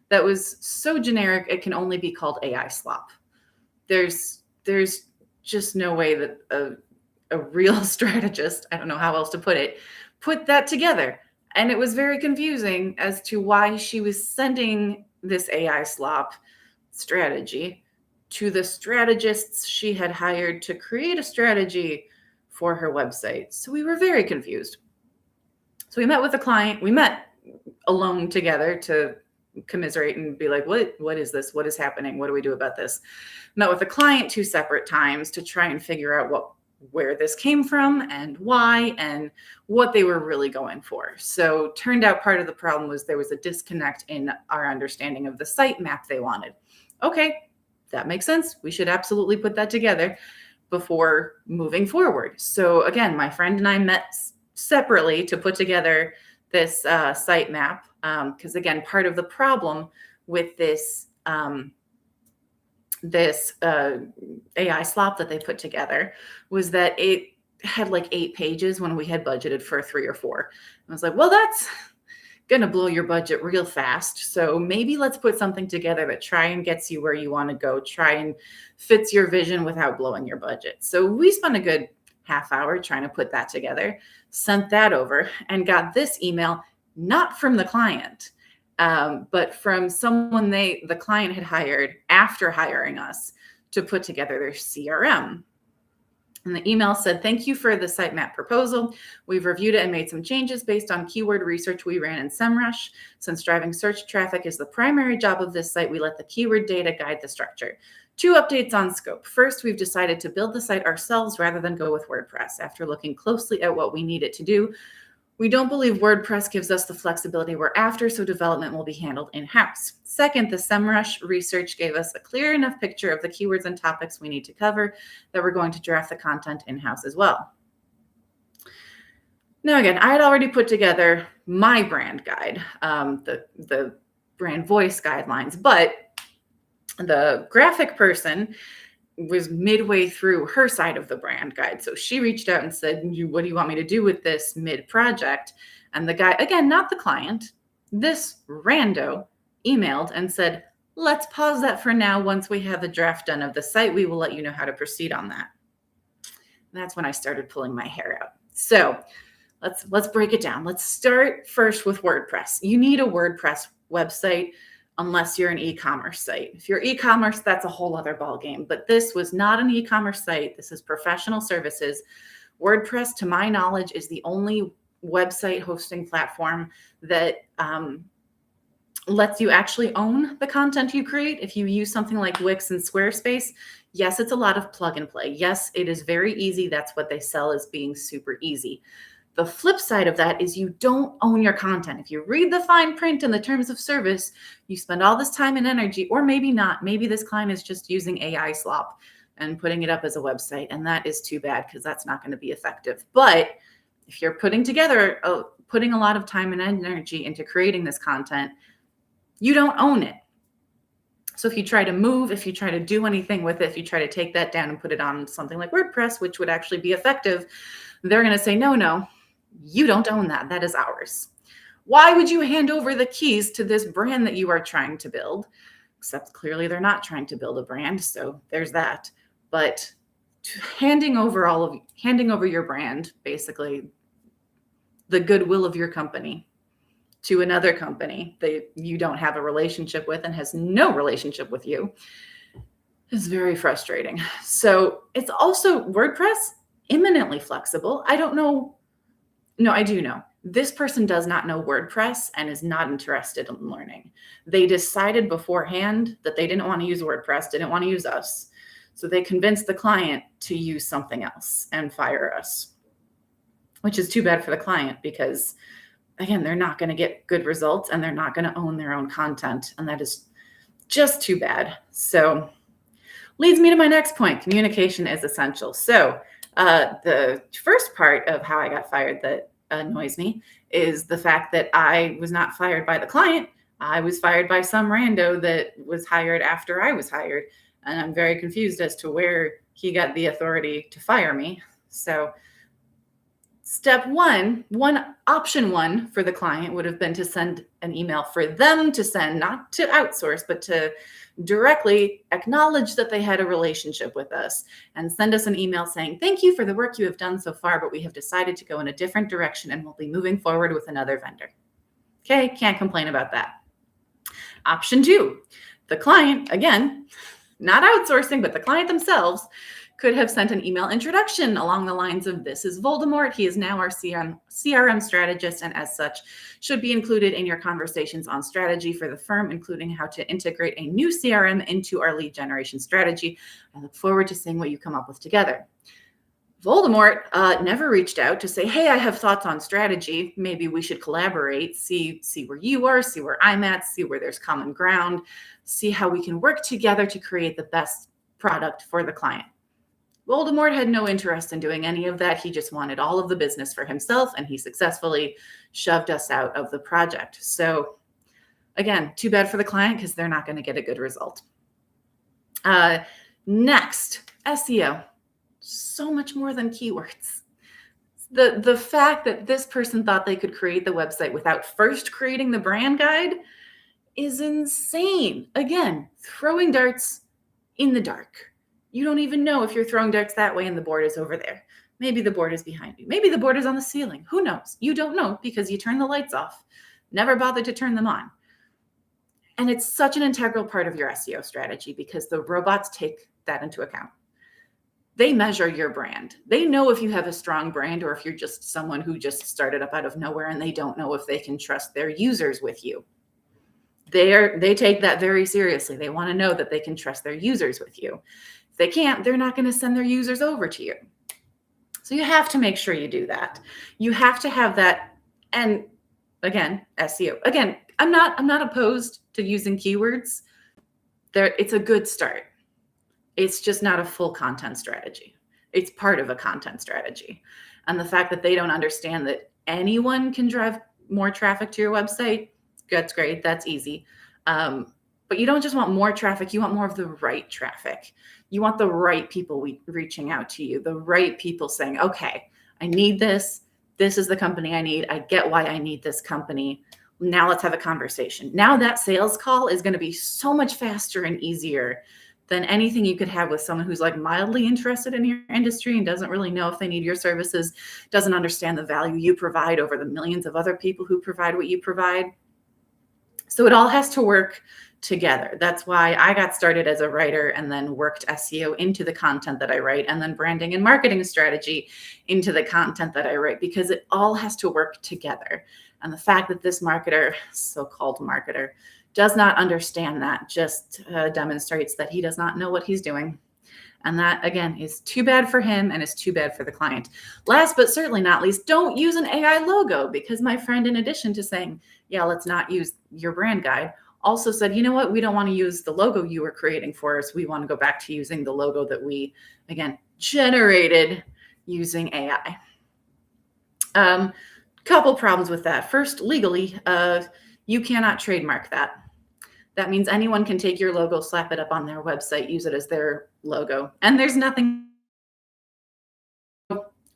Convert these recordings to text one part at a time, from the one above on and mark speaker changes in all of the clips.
Speaker 1: that was so generic it can only be called AI slop. There's just no way that a real strategist, I don't know how else to put it, put that together. And it was very confusing as to why she was sending this AI slop strategy to the strategists she had hired to create a strategy for her website. So we were very confused. So we met with the client. We met alone together to commiserate and be like, what is this? What is happening? What do we do about this? Met with the client 2 separate times to try and figure out where this came from and why and what they were really going for. So turned out part of the problem was there was a disconnect in our understanding of the sitemap they wanted. Okay, that makes sense. We should absolutely put that together before moving forward. So again, my friend and I met separately to put together this sitemap because again, part of the problem with this AI slop that they put together was that it had like 8 pages when we had budgeted for 3 or 4. I was like, well, that's going to blow your budget real fast. So maybe let's put something together that try and gets you where you want to go, try and fits your vision without blowing your budget. So we spent a good half hour trying to put that together, sent that over, and got this email, not from the client, but from someone the client had hired after hiring us to put together their CRM. And the email said, thank you for the sitemap proposal. We've reviewed it and made some changes based on keyword research we ran in SEMrush. Since driving search traffic is the primary job of this site, we let the keyword data guide the structure. 2 updates on scope. First, we've decided to build the site ourselves rather than go with WordPress. After looking closely at what we need it to do, we don't believe WordPress gives us the flexibility we're after, so development will be handled in-house. Second, the SEMrush research gave us a clear enough picture of the keywords and topics we need to cover that we're going to draft the content in-house as well. Now, again, I had already put together my brand guide, the brand voice guidelines, but the graphic person was midway through her side of the brand guide. So she reached out and said, what do you want me to do with this mid-project? And the guy, again, not the client, this rando emailed and said, let's pause that for now. Once we have a draft done of the site, we will let you know how to proceed on that. And that's when I started pulling my hair out. So let's break it down. Let's start first with WordPress. You need a WordPress website unless you're an e-commerce site. If you're e-commerce, that's a whole other ballgame. But this was not an e-commerce site. This is professional services. WordPress, to my knowledge, is the only website hosting platform that lets you actually own the content you create. If you use something like Wix and Squarespace, yes, it's a lot of plug and play. Yes, it is very easy. That's what they sell as being super easy. The flip side of that is you don't own your content. If you read the fine print in the terms of service, you spend all this time and energy, or maybe not. Maybe this client is just using AI slop and putting it up as a website. And that is too bad because that's not going to be effective. But if you're putting a lot of time and energy into creating this content, you don't own it. So if you try to move, if you try to do anything with it, if you try to take that down and put it on something like WordPress, which would actually be effective, they're going to say, no, you don't own that. That is ours. Why would you hand over the keys to this brand that you are trying to build? Except clearly they're not trying to build a brand. So there's that. But handing over your brand, basically the goodwill of your company, to another company that you don't have a relationship with and has no relationship with you is very frustrating. So it's also WordPress, imminently flexible. I don't know. No, I do know. This person does not know WordPress and is not interested in learning. They decided beforehand that they didn't want to use WordPress, didn't want to use us. So they convinced the client to use something else and fire us, which is too bad for the client because, again, they're not going to get good results and they're not going to own their own content. And that is just too bad. So leads me to my next point. Communication is essential. So the first part of how I got fired that annoys me is the fact that I was not fired by the client. I was fired by some rando that was hired after I was hired. And I'm very confused as to where he got the authority to fire me. So Step option one for the client would have been to send an email for them to send, not to outsource, but to directly acknowledge that they had a relationship with us and send us an email saying, thank you for the work you have done so far, but we have decided to go in a different direction and we'll be moving forward with another vendor. Okay, can't complain about that. Option two, the client, again, not outsourcing, but the client themselves could have sent an email introduction along the lines of, this is Voldemort. He is now our CRM strategist, and as such, should be included in your conversations on strategy for the firm, including how to integrate a new CRM into our lead generation strategy. I look forward to seeing what you come up with together. Voldemort never reached out to say, hey, I have thoughts on strategy. Maybe we should collaborate, see where you are, see where I'm at, see where there's common ground, see how we can work together to create the best product for the client. Voldemort had no interest in doing any of that. He just wanted all of the business for himself, and he successfully shoved us out of the project. So again, too bad for the client because they're not going to get a good result. Next, SEO. So much more than keywords. The fact that this person thought they could create the website without first creating the brand guide is insane. Again, throwing darts in the dark. You don't even know if you're throwing darts that way and the board is over there. Maybe the board is behind you. Maybe the board is on the ceiling. Who knows? You don't know because you turn the lights off. Never bothered to turn them on. And it's such an integral part of your SEO strategy because the robots take that into account. They measure your brand. They know if you have a strong brand or if you're just someone who just started up out of nowhere and they don't know if they can trust their users with you. They take that very seriously. They want to know that they can trust their users with you. If they can't, they're not going to send their users over to you. So you have to make sure you do that. You have to have that. And again, SEO. Again, I'm not opposed to using keywords. It's a good start. It's just not a full content strategy. It's part of a content strategy. And the fact that they don't understand that anyone can drive more traffic to your website, that's great. That's easy. But you don't just want more traffic. You want more of the right traffic. You want the right people reaching out to you, the right people saying, okay, I need this. This is the company I need. I get why I need this company. Now let's have a conversation. Now that sales call is going to be so much faster and easier than anything you could have with someone who's like mildly interested in your industry and doesn't really know if they need your services, doesn't understand the value you provide over the millions of other people who provide what you provide. So it all has to work together. That's why I got started as a writer and then worked SEO into the content that I write, and then branding and marketing strategy into the content that I write, because it all has to work together. And the fact that this marketer, so-called marketer, does not understand that just demonstrates that he does not know what he's doing. And that, again, is too bad for him and is too bad for the client. Last but certainly not least, don't use an AI logo, because my friend, in addition to saying, yeah, let's not use your brand guide, also said, you know what, we don't want to use the logo you were creating for us. We want to go back to using the logo that we, again, generated using AI. Couple problems with that. First, legally, you cannot trademark that. That means anyone can take your logo, slap it up on their website, use it as their logo. And there's nothing.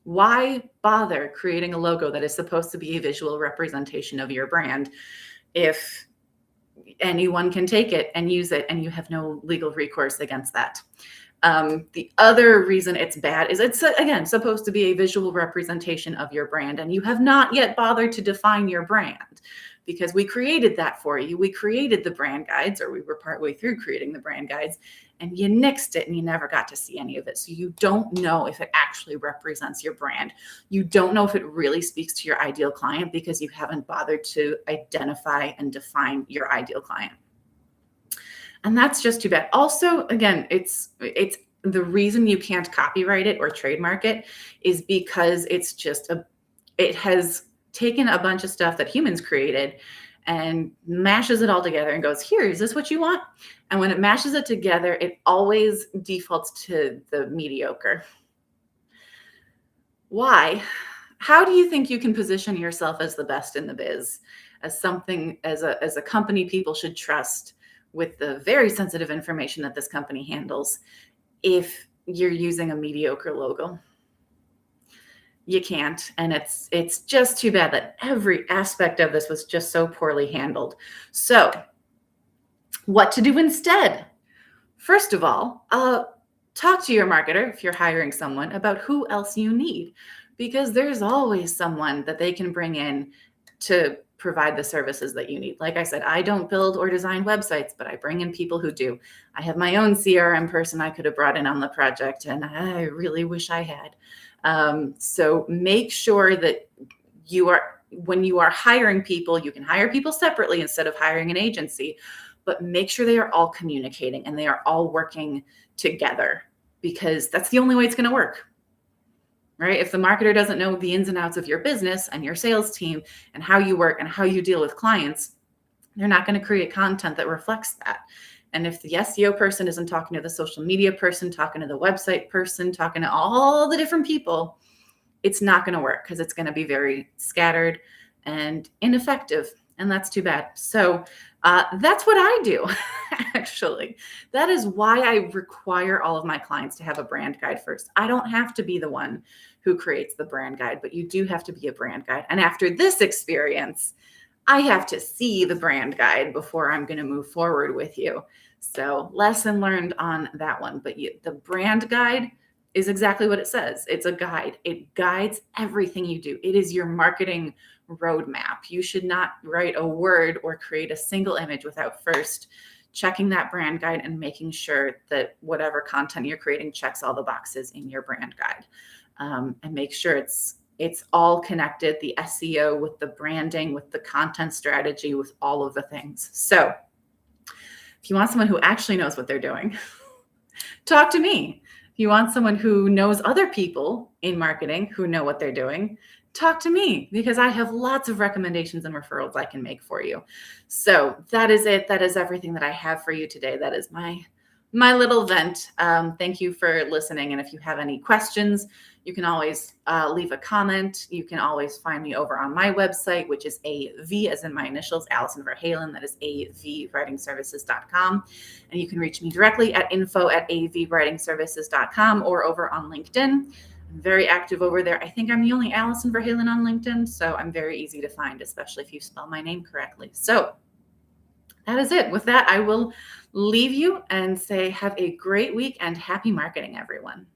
Speaker 1: Why bother creating a logo that is supposed to be a visual representation of your brand if anyone can take it and use it and you have no legal recourse against that? The other reason it's bad is it's, again, supposed to be a visual representation of your brand, and you have not yet bothered to define your brand, because we created that for you. We created the brand guides, or we were partway through creating the brand guides, and you nixed it and you never got to see any of it. So you don't know if it actually represents your brand. You don't know if it really speaks to your ideal client because you haven't bothered to identify and define your ideal client. And that's just too bad. Also, again, it's the reason you can't copyright it or trademark it is because it's just it has taken a bunch of stuff that humans created and mashes it all together and goes, here, is this what you want? And when it mashes it together, it always defaults to the mediocre. Why? How do you think you can position yourself as the best in the biz, as something, as a company people should trust with the very sensitive information that this company handles, if you're using a mediocre logo? You can't. And it's just too bad that every aspect of this was just so poorly handled. So, what to do instead? First of all, talk to your marketer if you're hiring someone about who else you need, because there's always someone that they can bring in to provide the services that you need. Like I said, I don't build or design websites, but I bring in people who do. I have my own CRM person I could have brought in on the project, and I really wish I had. So make sure that when you are hiring people, you can hire people separately instead of hiring an agency, but make sure they are all communicating and they are all working together, because that's the only way it's going to work, right? If the marketer doesn't know the ins and outs of your business and your sales team and how you work and how you deal with clients, they're not going to create content that reflects that. And if the SEO person isn't talking to the social media person, talking to the website person, talking to all the different people, it's not going to work, because it's going to be very scattered and ineffective. And that's too bad. So that's what I do, actually. That is why I require all of my clients to have a brand guide first. I don't have to be the one who creates the brand guide, but you do have to be a brand guide. And after this experience, I have to see the brand guide before I'm going to move forward with you. So, lesson learned on that one. But the brand guide is exactly what it says. It's a guide. It guides everything you do. It is your marketing roadmap. You should not write a word or create a single image without first checking that brand guide and making sure that whatever content you're creating checks all the boxes in your brand guide. And make sure it's all connected, the SEO with the branding, with the content strategy, with all of the things. So if you want someone who actually knows what they're doing, talk to me. If you want someone who knows other people in marketing who know what they're doing, talk to me, because I have lots of recommendations and referrals I can make for you. So that is it. That is everything that I have for you today. That is my little vent. Thank you for listening. And if you have any questions, you can always leave a comment. You can always find me over on my website, which is AV, as in my initials, Allison Verhalen. That is avwritingservices.com. And you can reach me directly at info@avwritingservices.com or over on LinkedIn. I'm very active over there. I think I'm the only Allison Verhalen on LinkedIn, so I'm very easy to find, especially if you spell my name correctly. So that is it. With that, I will leave you and say have a great week and happy marketing, everyone.